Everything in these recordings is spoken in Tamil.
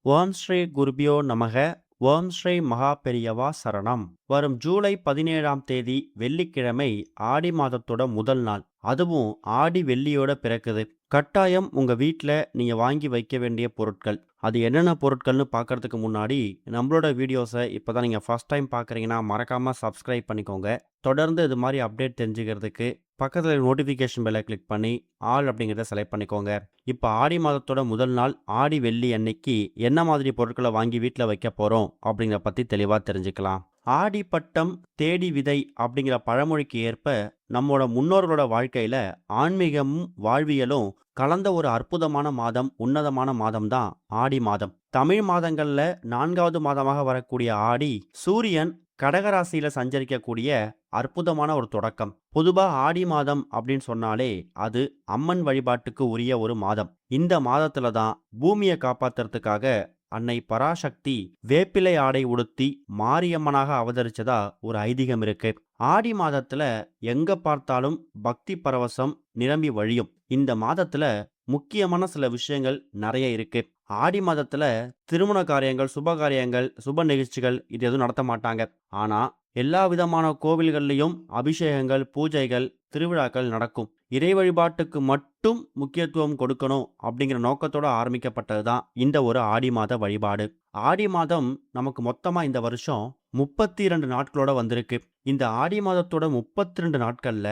ஓம் ஸ்ரீ குருபியோ நமக. ஓம் ஸ்ரீ மகா பெரியவா சரணம். வரும் ஜூலை 17ஆம் தேதி வெள்ளிக்கிழமை ஆடி மாதத்தோட முதல் நாள். அதுவும் ஆடி வெள்ளியோட பிறக்குது. கட்டாயம் உங்க வீட்ல நீங்க வாங்கி வைக்க வேண்டிய பொருட்கள் அது என்னென்ன பொருட்கள்னு பார்க்கறதுக்கு முன்னாடி நம்மளோட வீடியோஸை இப்போதான் நீங்க ஃபர்ஸ்ட் டைம் பார்க்குறீங்கன்னா மறக்காம சப்ஸ்கிரைப் பண்ணிக்கோங்க. தொடர்ந்து இது மாதிரி அப்டேட் தெரிஞ்சுக்கிறதுக்கு பக்கத்தில் நோட்டிஃபிகேஷன் பெல்லை கிளிக் பண்ணி ஆல் அப்படிங்கிறத செலக்ட் பண்ணிக்கோங்க. இப்போ ஆடி மாதத்தோட முதல் நாள் ஆடி வெள்ளி அன்னைக்கு என்ன மாதிரி பொருட்களை வாங்கி வீட்டில் வைக்க போகிறோம் அப்படிங்கிற பற்றி தெளிவாக தெரிஞ்சுக்கலாம். ஆடி பட்டம் தேடி விதை அப்படிங்கிற பழமொழிக்கு ஏற்ப நம்மளோட முன்னோர்களோட வாழ்க்கையில ஆன்மீகமும் வாழ்வியலும் கலந்த ஒரு அற்புதமான மாதம், உன்னதமான மாதம் தான் ஆடி மாதம். தமிழ் மாதங்கள்ல 4வது மாதமாக வரக்கூடிய ஆடி சூரியன் கடகராசியில சஞ்சரிக்கக்கூடிய அற்புதமான ஒரு தொடக்கம். பொதுவா ஆடி மாதம் அப்படின்னு சொன்னாலே அது அம்மன் வழிபாட்டுக்கு உரிய ஒரு மாதம். இந்த மாதத்துல தான் பூமியை காப்பாத்துறதுக்காக அன்னை பராசக்தி வேப்பிலை ஆடை உடுத்தி மாரியம்மனாக அவதரிச்சதா ஒரு ஐதீகம் இருக்கு. ஆடி மாதத்துல எங்க பார்த்தாலும் பக்தி பரவசம் நிரம்பி வழியும். இந்த மாதத்துல முக்கியமான சில விஷயங்கள் நிறைய இருக்கு. ஆடி மாதத்துல திருமண காரியங்கள், சுப காரியங்கள், சுப நிகழ்ச்சிகள் இது எதுவும் நடத்த மாட்டாங்க. ஆனா எல்லா விதமான கோவில்கள்லயும் அபிஷேகங்கள், பூஜைகள், திருவிழாக்கள் நடக்கும். இறை வழிபாட்டுக்கு மட்டும் முக்கியத்துவம் கொடுக்கணும் அப்படிங்கிற நோக்கத்தோட ஆரம்பிக்கப்பட்டதுதான் இந்த ஒரு ஆடி மாத வழிபாடு. ஆடி மாதம் நமக்கு மொத்தமா இந்த வருஷம் 32 நாட்களோட வந்திருக்கு. இந்த ஆடி மாதத்தோட 32 நாட்கள்ல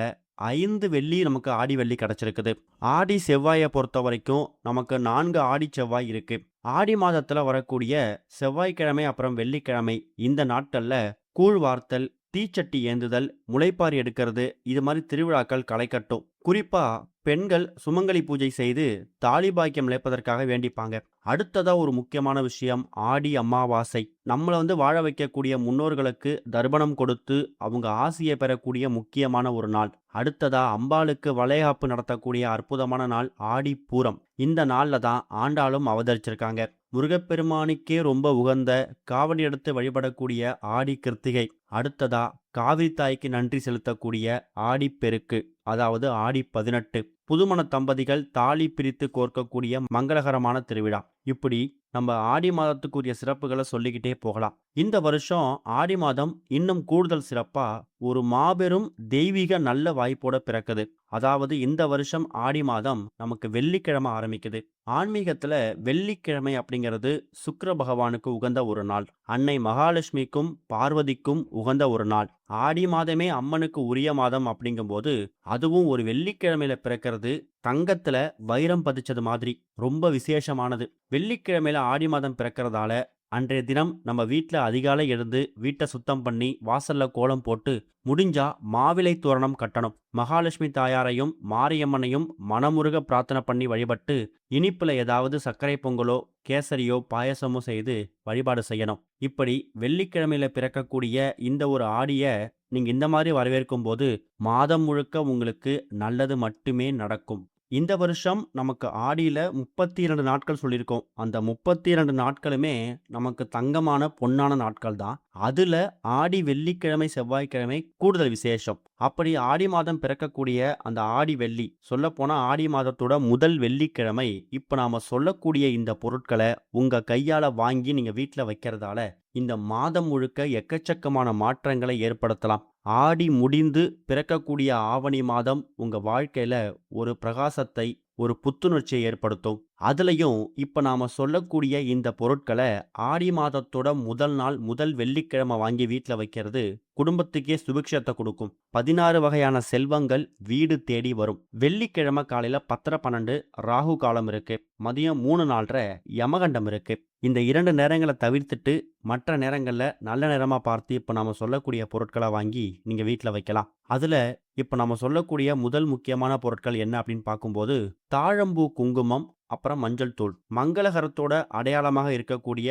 5 வெள்ளி நமக்கு ஆடி வெள்ளி கிடைச்சிருக்குது. ஆடி செவ்வாயை பொறுத்த வரைக்கும் நமக்கு 4 ஆடி செவ்வாய் இருக்கு. ஆடி மாதத்துல வரக்கூடிய செவ்வாய்க்கிழமை அப்புறம் வெள்ளிக்கிழமை இந்த நாட்கள்ல கூழ் வார்த்தல், தீச்சட்டி ஏந்துதல், முளைப்பாரி எடுக்கிறது இது மாதிரி திருவிழாக்கள் களை கட்டும். குறிப்பா பெண்கள் சுமங்கலி பூஜை செய்து தாலி பாக்கியம் இழைப்பதற்காக வேண்டிப்பாங்க. அடுத்ததா ஒரு முக்கியமான விஷயம் ஆடி அமாவாசை. நம்மளை வாழ வைக்கக்கூடிய முன்னோர்களுக்கு தர்ப்பணம் கொடுத்து அவங்க ஆசியை பெறக்கூடிய முக்கியமான ஒரு நாள். அடுத்ததா அம்பாளுக்கு வளைகாப்பு நடத்தக்கூடிய அற்புதமான நாள் ஆடி பூரம். இந்த நாள்ல தான் ஆண்டாளும் அவதரிச்சிருக்காங்க. முருகப்பெருமானுக்கே ரொம்ப உகந்த காவடி எடுத்து வழிபடக்கூடிய ஆடி கிருத்திகை. அடுத்ததா காவிரி தாய்க்கு நன்றி செலுத்தக்கூடிய ஆடி பெருக்கு, அதாவது ஆடி 18. புதுமண தம்பதிகள் தாலி பிரித்து கோர்க்கக்கூடிய மங்களகரமான திருவிழா. இப்படி நம்ம ஆடி மாதத்துக்குரிய சிறப்புகளை சொல்லிக்கிட்டே போகலாம். இந்த வருஷம் ஆடி மாதம் இன்னும் கூடுதல் சிறப்பா ஒரு மாபெரும் தெய்வீக நல்ல வாய்ப்போட பிறக்குது. அதாவது இந்த வருஷம் ஆடி மாதம் நமக்கு வெள்ளிக்கிழமை ஆரம்பிக்குது. ஆன்மீகத்துல வெள்ளிக்கிழமை அப்படிங்கிறது சுக்கிர பகவானுக்கு உகந்த ஒரு நாள். அன்னை மகாலட்சுமிக்கும் பார்வதிக்கும் உகந்த ஒரு நாள். ஆடி மாதமே அம்மனுக்கு உரிய மாதம் அப்படிங்கும்போது அதுவும் ஒரு வெள்ளிக்கிழமையில பிறக்கிறது தங்கத்துல வைரம் பதிச்சது மாதிரி ரொம்ப விசேஷமானது. வெள்ளிக்கிழமையில ஆடி மாதம் பிறக்கிறதால அன்றைய தினம் நம்ம வீட்டில் அதிகாலை எழுந்து வீட்டை சுத்தம் பண்ணி வாசல்ல கோலம் போட்டு முடிஞ்சா மாவிலை தோரணம் கட்டணும். மகாலட்சுமி தாயாரையும் மாரியம்மனையும் மனமுருக பிரார்த்தனை பண்ணி வழிபட்டு இனிப்புல ஏதாவது சர்க்கரை பொங்கலோ கேசரியோ பாயசமோ செய்து வழிபாடு செய்யணும். இப்படி வெள்ளிக்கிழமையில பிறக்கக்கூடிய இந்த ஒரு ஆடிய நீங்க இந்த மாதிரி வரவேற்கும் போது மாதம் முழுக்க உங்களுக்கு நல்லது மட்டுமே நடக்கும். இந்த வருஷம் நமக்கு ஆடியில 32 நாட்கள் சொல்லியிருக்கோம். அந்த 32 நாட்களுமே நமக்கு தங்கமான பொன்னான நாட்கள் தான். அதுல ஆடி வெள்ளிக்கிழமை செவ்வாய்க்கிழமை கூடுதல் விசேஷம். அப்படி ஆடி மாதம் பிறக்கக்கூடிய அந்த ஆடி வெள்ளி, சொல்ல போனா ஆடி மாதத்தோட முதல் வெள்ளிக்கிழமை இப்ப நாம சொல்லக்கூடிய இந்த பொருட்களை உங்க கையால வாங்கி நீங்க வீட்டுல வைக்கிறதால இந்த மாதம் முழுக்க எக்கச்சக்கமான மாற்றங்களை ஏற்படுத்தலாம். ஆடி முடிந்து பிறக்கக்கூடிய ஆவணி மாதம் உங்க வாழ்க்கையில ஒரு பிரகாசத்தை, ஒரு புத்துணர்ச்சியை ஏற்படுத்தும். அதுலயும் இப்ப நாம சொல்லக்கூடிய இந்த பொருட்களை ஆடி மாதத்தோட முதல் நாள் முதல் வெள்ளிக்கிழமை வாங்கி வீட்டுல வைக்கிறது குடும்பத்துக்கே சுபிக்ஷத்தை கொடுக்கும். 16 வகையான செல்வங்கள் வீடு தேடி வரும். வெள்ளிக்கிழமை காலையில 10:12 ராகு காலம் இருக்கு. மதியம் 3:04 யமகண்டம் இருக்கு. இந்த 2 நேரங்களை தவிர்த்துட்டு மற்ற நேரங்கள்ல நல்ல நேரமா பார்த்து இப்ப நாம சொல்லக்கூடிய பொருட்களை வாங்கி நீங்க வீட்டுல வைக்கலாம். அதுல இப்ப நம்ம சொல்லக்கூடிய முதல் முக்கியமான பொருட்கள் என்ன அப்படின்னு பார்க்கும்போது தாழம்பூ குங்குமம், அப்புறம் மஞ்சள் தூள். மங்களகரத்தோட அடையாளமாக இருக்கக்கூடிய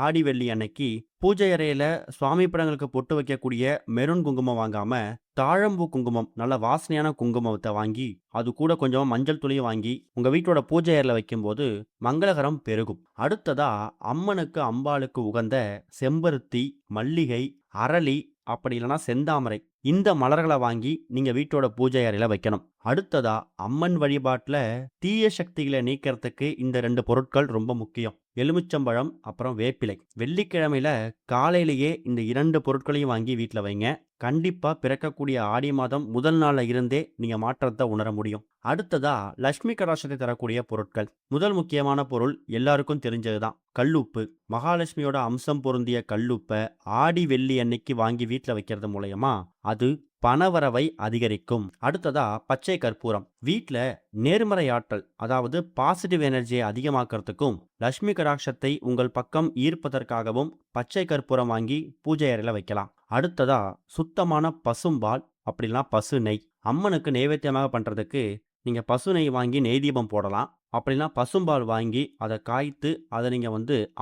ஆடி வெள்ளி அன்னைக்கு பூஜை அறையில சுவாமி படங்களுக்கு பொட்டு வைக்கக்கூடிய மெரூன் குங்குமம் வாங்காம தாழம்பூ குங்குமம், நல்ல வாசனையான குங்குமத்தை வாங்கி அது கூட கொஞ்சம் மஞ்சள் தூளையும் வாங்கி உங்க வீட்டோட பூஜை அறையில வைக்கும்போது மங்களகரம் பெருகும். அடுத்ததா அம்மனுக்கு அம்பாளுக்கு உகந்த செம்பருத்தி, மல்லிகை, அரளி, அப்படி இல்லைன்னா செந்தாமரை இந்த மலர்களை வாங்கி நீங்க வீட்டோட பூஜை அறையில வைக்கணும். அடுத்ததா அம்மன் வழிபாட்டுல தீய சக்திகளை நீக்கிறதுக்கு இந்த 2 பொருட்கள் ரொம்ப முக்கியம். எலுமிச்சம்பழம், அப்புறம் வேப்பிலை. வெள்ளிக்கிழமையில காலையிலேயே இந்த 2 பொருட்களையும் வாங்கி வீட்ல வைங்க. கண்டிப்பா பிறக்கக்கூடிய ஆடி மாதம் முதல் நாள்ல இருந்தே நீங்க மாற்றத்தை உணர முடியும். அடுத்ததா லட்சுமி கடாட்சத்தை தரக்கூடிய பொருட்கள். முதல் முக்கியமான பொருள் எல்லாருக்கும் தெரிஞ்சதுதான், கல்லுப்பு. மகாலட்சுமியோட அம்சம் பொருந்திய கல்லுப்பை ஆடி வெள்ளி அன்னைக்கு வாங்கி வீட்ல வைக்கிறது மூலயமா அது பணவரவை அதிகரிக்கும். அடுத்ததா பச்சை கற்பூரம். வீட்ல நேர்மறை ஆற்றல், அதாவது பாசிட்டிவ் எனர்ஜியை அதிகமாக்குறதுக்கும் லட்சுமி கடாட்சத்தை உங்கள் பக்கம் ஈர்ப்பதற்காகவும் பச்சை கற்பூரம் வாங்கி பூஜை அறையில வைக்கலாம். அடுத்ததா சுத்தமான பசும்பால், அப்படின்னா பசு நெய். அம்மனுக்கு நைவேத்தியமாக பண்றதுக்கு நீங்க பசு நெய் வாங்கி நெய் தீபம் போடலாம். அப்படின்னா பசும்பால் வாங்கி அதை காய்த்து அதை நீங்க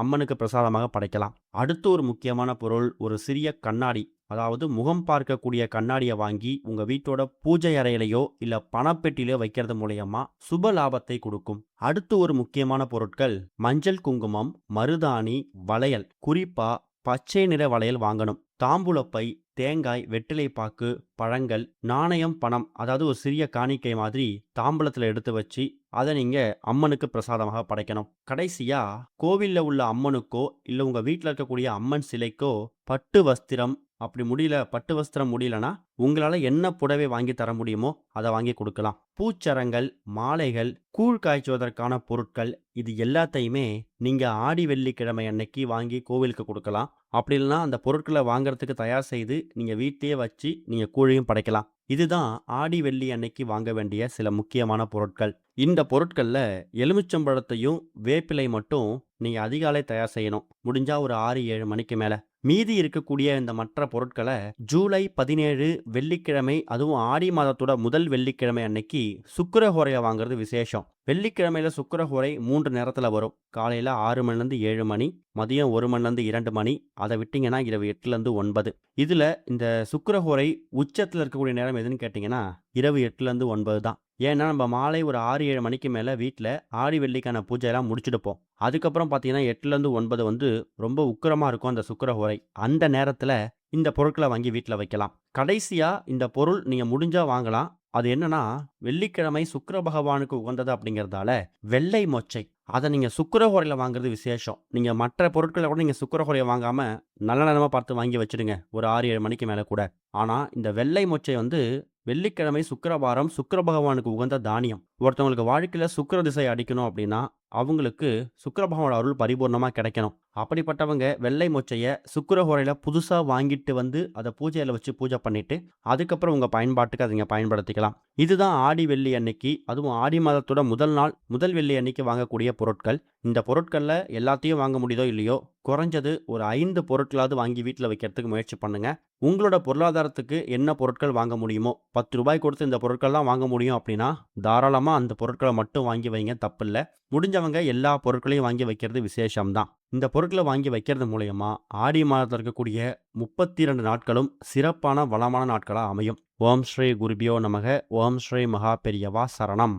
அம்மனுக்கு பிரசாதமாக படைக்கலாம். அடுத்து ஒரு முக்கியமான பொருள், ஒரு சிறிய கண்ணாடி, அதாவது முகம் பார்க்கக்கூடிய கண்ணாடியை வாங்கி உங்க வீட்டோட பூஜை அறையிலையோ இல்ல பணப்பெட்டிலையோ வைக்கிறது மூலயமா சுப லாபத்தை கொடுக்கும். அடுத்து ஒரு முக்கியமான பொருட்கள் மஞ்சள், குங்குமம், மருதாணி, வளையல். குறிப்பா பச்சை நிற வளையல் வாங்கணும். தாம்பூலப்பை, தேங்காய், வெற்றிலை பாக்கு, பழங்கள், நாணயம், பணம், அதாவது ஒரு சிறிய காணிக்கை மாதிரி தாம்பூலத்தில் எடுத்து வச்சு அதை நீங்க அம்மனுக்கு பிரசாதமாக படைக்கணும். கடைசியா கோவில்ல உள்ள அம்மனுக்கோ இல்ல உங்க வீட்டில் இருக்கக்கூடிய அம்மன் சிலைக்கோ பட்டு வஸ்திரம், அப்படி முடியல, பட்டு வஸ்திரம் முடியலனா உங்களால என்ன புடவை வாங்கி தர முடியுமோ அதை வாங்கி கொடுக்கலாம். பூச்சரங்கள், மாலைகள், கூழ் காய்ச்சுவதற்கான பொருட்கள், இது எல்லாத்தையுமே நீங்க ஆடி வெள்ளிக்கிழமை அன்னைக்கு வாங்கி கோவிலுக்கு கொடுக்கலாம். அப்படி இல்லைன்னா அந்த பொருட்களை வாங்குறதுக்கு தயார் செய்து நீங்க வீட்டையே வச்சு நீங்க கூழையும் படைக்கலாம். இதுதான் ஆடி வெள்ளி அன்னைக்கு வாங்க வேண்டிய சில முக்கியமான பொருட்கள். இந்த பொருட்கள்ல எலுமிச்சம்பழத்தையும் வேப்பிலை மட்டும் நீங்க அதிகாலை தயார் செய்யணும். முடிஞ்சா ஒரு 6-7 மணிக்கு மேல. மீதி இருக்கக்கூடிய இந்த மற்ற பொருட்களை ஜூலை 17 வெள்ளிக்கிழமை, அதுவும் ஆடி மாதத்தோட முதல் வெள்ளிக்கிழமை அன்னைக்கு சுக்கிரஹோரையை வாங்குறது விசேஷம். வெள்ளிக்கிழமையில சுக்கிரஹோரை 3 நேரத்துல வரும். காலையில 6 மணிலேருந்து 7 மணி, மதியம் 1 மணிலேருந்து 2 மணி, அதை விட்டீங்கன்னா இரவு 8லேருந்து 9. இதுல இந்த சுக்கிரஹோரை உச்சத்தில் இருக்கக்கூடிய நேரம் எதுன்னு கேட்டிங்கன்னா இரவு 8லேருந்து 9 தான். ஏன்னா நம்ம மாலை ஒரு 6-7 மணிக்கு மேலே வீட்டில் ஆடி வெள்ளிக்கான பூஜையெல்லாம் முடிச்சுடுப்போம். அதுக்கப்புறம் பார்த்தீங்கன்னா 8லேருந்து 9 ரொம்ப உக்கிரமாக இருக்கும் அந்த சுக்கிரஹோரை. அந்த நேரத்தில் இந்த பொருட்களை வாங்கி வீட்டில் வைக்கலாம். கடைசியாக இந்த பொருள் நீங்கள் முடிஞ்சால் வாங்கலாம். அது என்னன்னா, வெள்ளிக்கிழமை சுக்கிர பகவானுக்கு உகந்தது அப்படிங்கிறதால வெள்ளை மொச்சை, அதை நீங்கள் சுக்கிரஹோரையில் வாங்குறது விசேஷம். நீங்கள் மற்ற பொருட்களை கூட நீங்கள் சுக்கிரஹோரையை வாங்காமல் நல்ல நேரமாக பார்த்து வாங்கி வச்சுடுங்க, ஒரு 6-7 மணிக்கு மேலே கூட. ஆனால் இந்த வெள்ளை மொச்சை வெள்ளிக்கிழமை சுக்கிரவாரம் சுக்கிர பகவானுக்கு உகந்த தானியம். ஒருத்தவங்களுக்கு வாழ்க்கையில் சுக்கிர திசை அடிக்கணும் அப்படின்னா அவங்களுக்கு சுக்கிர பகவானோட அருள் பரிபூர்ணமாக கிடைக்கணும். அப்படிப்பட்டவங்க வெள்ளை மொச்சையை சுக்கிரஹோரையில் புதுசாக வாங்கிட்டு அதை பூஜையில் வச்சு பூஜை பண்ணிட்டு அதுக்கப்புறம் உங்கள் பயன்பாட்டுக்கு அதை நீங்கள் பயன்படுத்திக்கலாம். இதுதான் ஆடி வெள்ளி அன்னைக்கு, அதுவும் ஆடி மாதத்தோட முதல் நாள் முதல் வெள்ளி அன்னைக்கு வாங்கக்கூடிய பொருட்கள். இந்த பொருட்களில் எல்லாத்தையும் வாங்க முடியுதோ இல்லையோ, குறைஞ்சது ஒரு 5 பொருட்களாவது வாங்கி வீட்டில் வைக்கிறதுக்கு முயற்சி பண்ணுங்க. உங்களோட பொருளாதாரத்துக்கு என்ன பொருட்கள் வாங்க முடியுமோ, 10 ரூபாய் கொடுத்து இந்த பொருட்கள்லாம் வாங்க முடியும் அப்படின்னா தாராளமாக அந்த பொருட்களை மட்டும் வாங்கி வைங்க, தப்பில்லை. முடிஞ்சவங்க எல்லா பொருட்களையும் வாங்கி வைக்கிறது விசேஷம்தான். இந்த பொருட்களை வாங்கி வைக்கிறது மூலயமா ஆடி மாதத்தில் இருக்கக்கூடிய 32 நாட்களும் சிறப்பான வளமான நாட்களாக அமையும். ஓம் ஸ்ரீ குருபியோ நமக. ஓம் ஸ்ரீ மகா பெரியவா சரணம்.